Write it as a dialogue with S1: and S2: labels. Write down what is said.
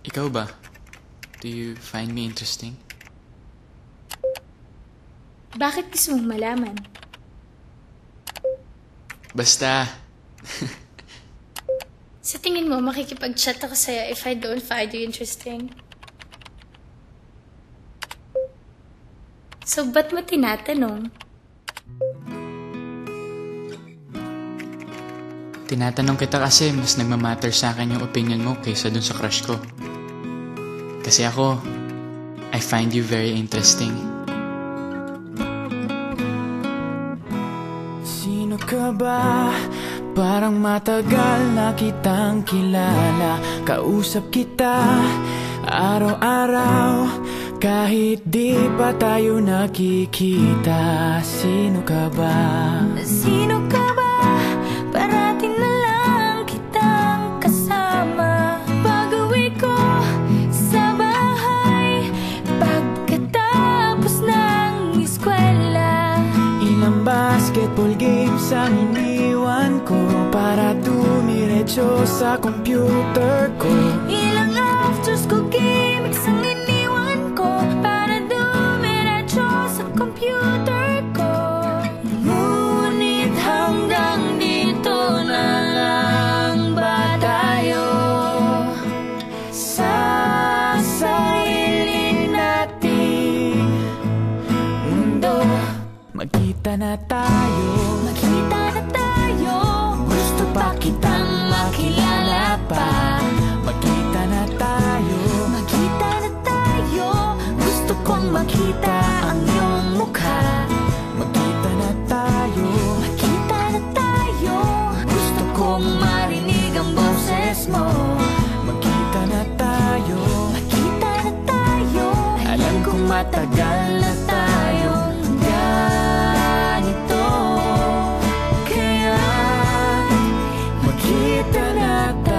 S1: Ikaw ba? Do you find me interesting?
S2: Bakit gusto mong malaman?
S1: Basta.
S2: Sa tingin mo, makikipag-chat ako sa'yo if I don't find you interesting? So, ba't mo tinatanong?
S1: Tinatanong kita kasi mas nagmamatter sa akin yung opinion mo kaysa dun sa crush ko. Kasi ako, I find you very interesting.
S3: Sino ka ba? Parang matagal na kitang kilala. Kausap kita araw-araw kahit di pa tayo nakikita. Sino ka ba?
S4: Sino ka ba? Parating na lang kitang kasama pag-uwi ko sa bahay pagkatapos ng eskwela.
S3: Ilang basketball games ang iniwan ko para dumiretso sa computer ko.
S4: Ilang after school games ang iniwan ko para dumiretso sa computer ko. Ngunit hanggang dito na lang ba tayo?
S3: Sa sarili nating mundo, magkita na tayo.
S4: Magkita na tayo.
S3: Gusto pa kitang makilala pa. Magkita na tayo.
S4: Magkita na tayo. Gusto kong makita ang iyong mukha.
S3: Magkita na tayo.
S4: Magkita na tayo. Gusto kong marinig ang boses mo.
S3: Magkita na tayo.
S4: Magkita na tayo.
S3: Alam kong matagal na tayong ganito. Kaya magkita na tayo.